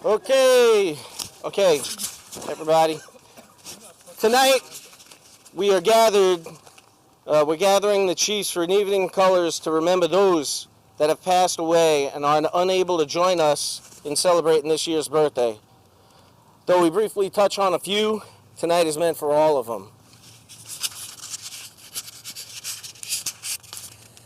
Okay, everybody. Tonight we are gathered. We're gathering the chiefs for an evening of colors to remember those that have passed away and are unable to join us in celebrating this year's birthday. Though we briefly touch on a few, tonight is meant for all of them.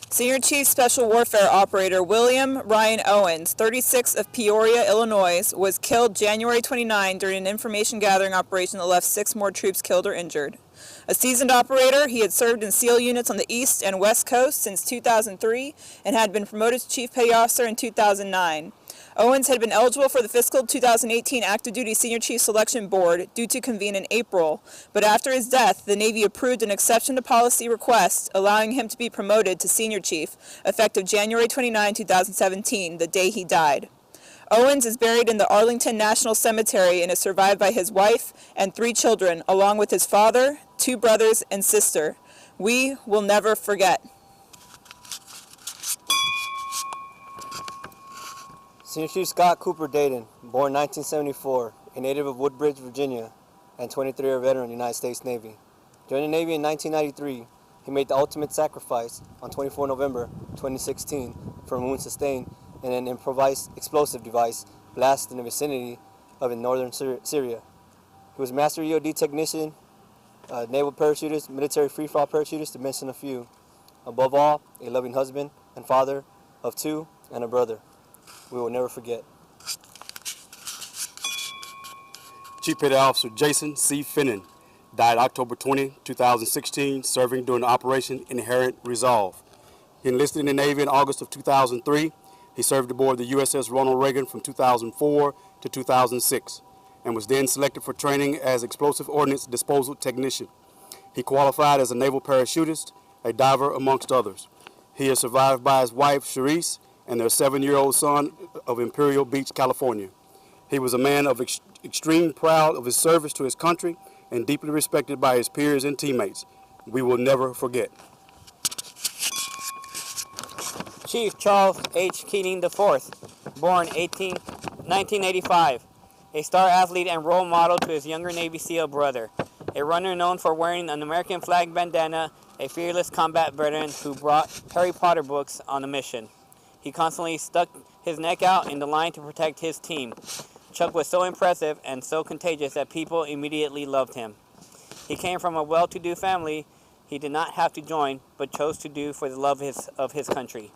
Senior Chief Special Warfare Operator William Ryan Owens, 36 of Peoria, Illinois, was killed January 29 during an information gathering operation that left 6 more troops killed or injured. A seasoned operator, he had served in SEAL units on the East and West Coast since 2003 and had been promoted to Chief Petty Officer in 2009. Owens had been eligible for the fiscal 2018 Active Duty Senior Chief Selection Board due to convene in April, but after his death, the Navy approved an exception to policy request allowing him to be promoted to Senior Chief, effective January 29, 2017, the day he died. Owens is buried in the Arlington National Cemetery and is survived by his wife and 3 children, along with his father, 2 brothers, and sister. We will never forget. Senior Chief Scott Cooper Dayton, born 1974, a native of Woodbridge, Virginia, and 23-year veteran of the United States Navy. Joining the Navy in 1993, he made the ultimate sacrifice on 24 November 2016 from wounds sustained in an improvised explosive device blast in the vicinity of northern Syria. He was Master EOD technician, naval parachutist, military free-fall parachutist, to mention a few. Above all, a loving husband and father of 2 and a brother. We will never forget. Chief Petty Officer Jason C. Finnan died October 20, 2016, serving during Operation Inherent Resolve. He enlisted in the Navy in August of 2003. He served aboard the USS Ronald Reagan from 2004 to 2006 and was then selected for training as explosive ordnance disposal technician. He qualified as a naval parachutist, a diver, amongst others. He is survived by his wife, Cherise, and their 7-year-old son of Imperial Beach, California. He was a man of extreme proud of his service to his country and deeply respected by his peers and teammates. We will never forget. Chief Charles H. Keating IV, born 1985, a star athlete and role model to his younger Navy SEAL brother, a runner known for wearing an American flag bandana, a fearless combat veteran who brought Harry Potter books on a mission. He constantly stuck his neck out in the line to protect his team. Chuck was so impressive and so contagious that people immediately loved him. He came from a well-to-do family he did not have to join, but chose to do for the love of his country.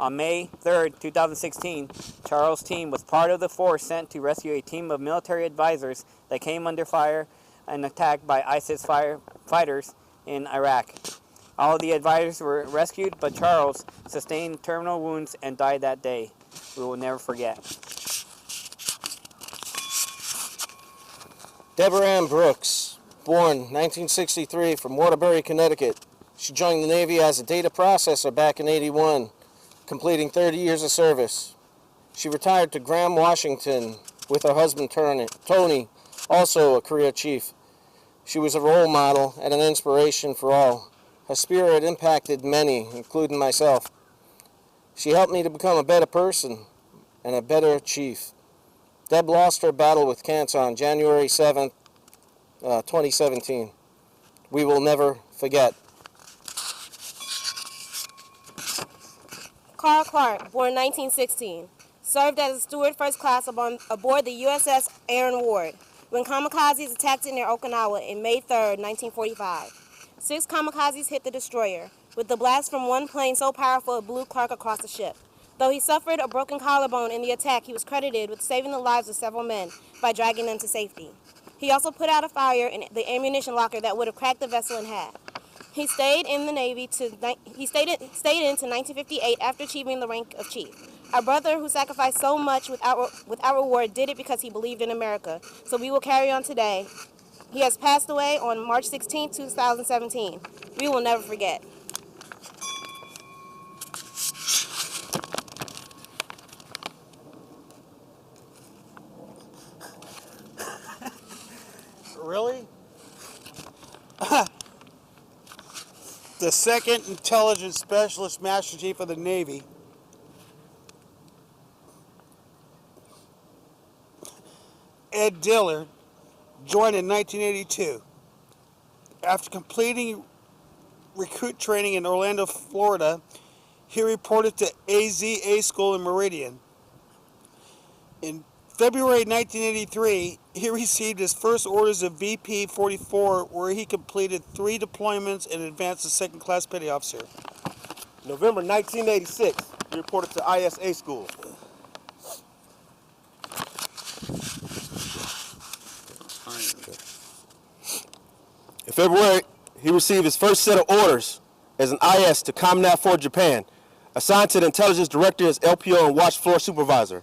On May 3, 2016, Charles' team was part of the force sent to rescue a team of military advisors that came under fire and attacked by ISIS fighters in Iraq. All of the advisors were rescued, but Charles sustained terminal wounds and died that day. We will never forget. Deborah Ann Brooks, born 1963 from Waterbury, Connecticut. She joined the Navy as a data processor back in '81, completing 30 years of service. She retired to Graham, Washington with her husband Tony, also a career chief. She was a role model and an inspiration for all. Her spirit impacted many, including myself. She helped me to become a better person and a better chief. Deb lost her battle with cancer on January 7th, 2017. We will never forget. Carl Clark, born 1916, served as a steward first class aboard the USS Aaron Ward when kamikazes attacked it near Okinawa in May 3, 1945. 6 kamikazes hit the destroyer, with the blast from one plane so powerful it blew Clark across the ship. Though he suffered a broken collarbone in the attack, he was credited with saving the lives of several men by dragging them to safety. He also put out a fire in the ammunition locker that would have cracked the vessel in half. He stayed in the Navy stayed into 1958 after achieving the rank of chief. Our brother, who sacrificed so much without reward, did it because he believed in America. So we will carry on today. He has passed away on March 16, 2017. We will never forget. Really? The second intelligence specialist Master Chief of the Navy Ed Dillard, joined in 1982. After completing recruit training in Orlando, Florida, he reported to AZA School in Meridian. In February 1983, he received his first orders of VP-44, where he completed 3 deployments and advanced to second-class petty officer. November 1986, he reported to ISA School. In February, he received his first set of orders as an IS to COMNAV 4 Japan, assigned to the intelligence director as LPO and watch floor supervisor.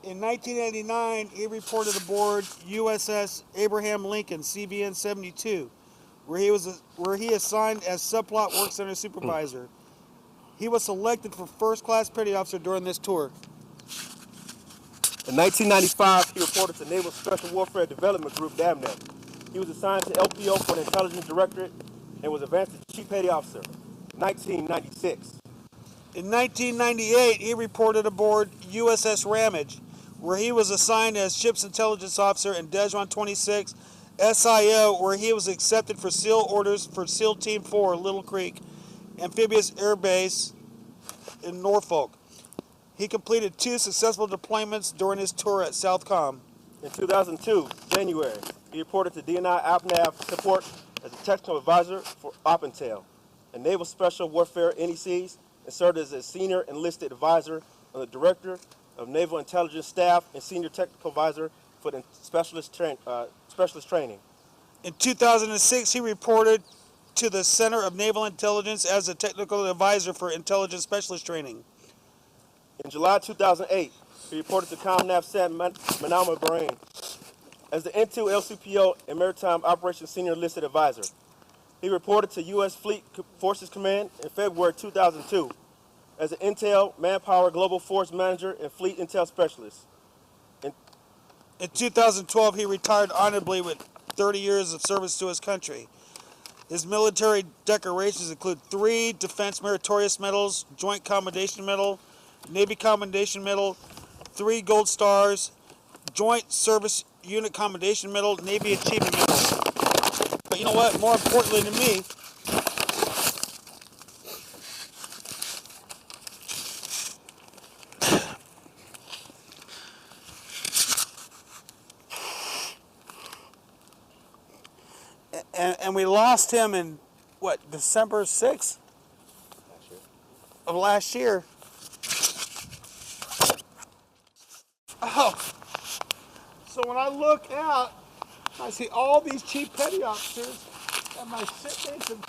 In 1989, he reported aboard USS Abraham Lincoln, CVN 72, where he assigned as subplot work center supervisor. He was selected for first-class petty officer during this tour. In 1995, he reported to Naval Special Warfare Development Group, DAVNET. He was assigned to LPO for the Intelligence Directorate and was advanced to Chief Petty Officer. 1996. In 1998, he reported aboard USS Ramage, where he was assigned as Ship's Intelligence Officer in Dejuan 26 SIO, where he was accepted for SEAL orders for SEAL Team 4, Little Creek, Amphibious Air Base in Norfolk. He completed 2 successful deployments during his tour at Southcom. In 2002, January, he reported to DNI OpNav support as a technical advisor for OpIntel and Naval Special Warfare NECs, and served as a senior enlisted advisor on the Director of Naval Intelligence Staff and senior technical advisor for the specialist training. In 2006, he reported to the Center of Naval Intelligence as a technical advisor for intelligence specialist training. In July 2008, he reported to ComNav San Manama, Bahrain, as the N2 LCPO and Maritime Operations Senior Enlisted Advisor. He reported to U.S. Fleet Forces Command in February 2002 as an Intel Manpower Global Force Manager and Fleet Intel Specialist. In 2012, he retired honorably with 30 years of service to his country. His military decorations include 3 Defense Meritorious Medals, Joint Commendation Medal, Navy Commendation Medal, 3 Gold Stars, Joint Service Unit Commendation Medal, Navy Achievement Medal. But you know what? More importantly to me, and we lost him in, what, December 6th of last year. Oh, so when I look out, I see all these chief petty officers and my shipmates and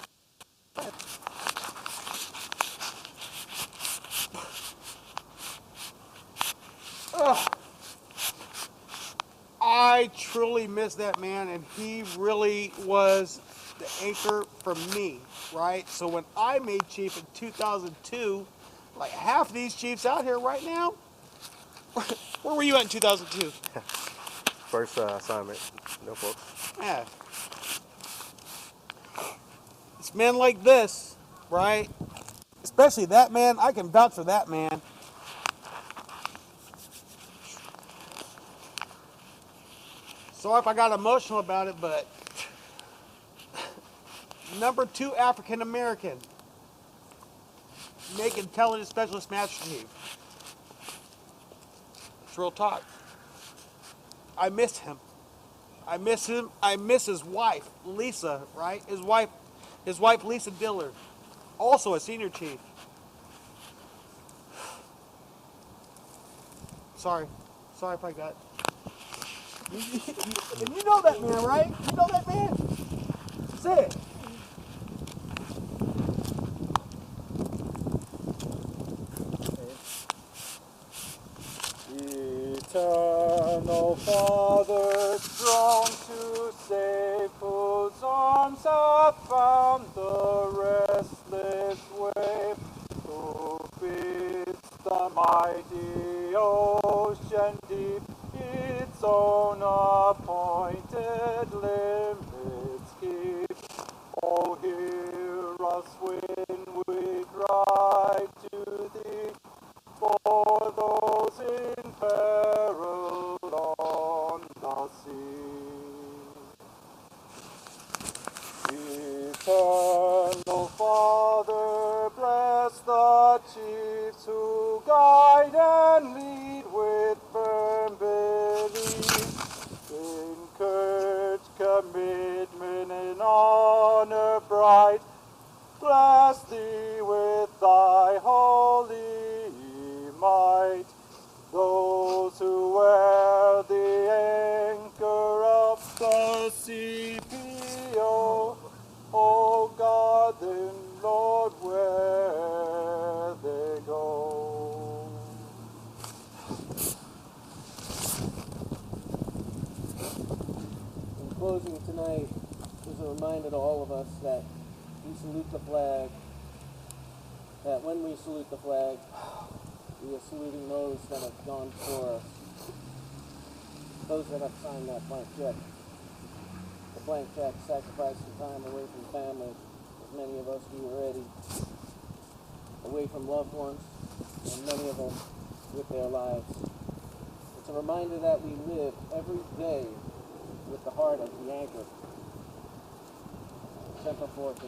I truly miss that man, and he really was the anchor for me, right? So when I made chief in 2002, like half these chiefs out here right now, where were you at in 2002? First assignment, no folks. Yeah. It's men like this, right? Especially that man. I can vouch for that man. Sorry if I got emotional about it, but number 2 African American, make intelligence specialist master chief. It's real talk. I miss him. I miss him. I miss his wife, Lisa, right? His wife, Lisa Dillard, also a senior chief. Sorry if I got. And you know that man, right? You know that man. Say it. Eternal Father, strong to save, whose arms have found the restless wave, who feeds the mighty ocean deep, its own appointed limits keep. Oh, hear us when we cry to thee, for those in peril on closing tonight is a reminder to all of us that we salute the flag, that when we salute the flag, we are saluting those that have gone before us, those that have signed that blank check. The blank check sacrificing time away from family, as many of us do already, away from loved ones, and many of them with their lives. It's a reminder that we live every day with the heart of the anchor. Semper Forte.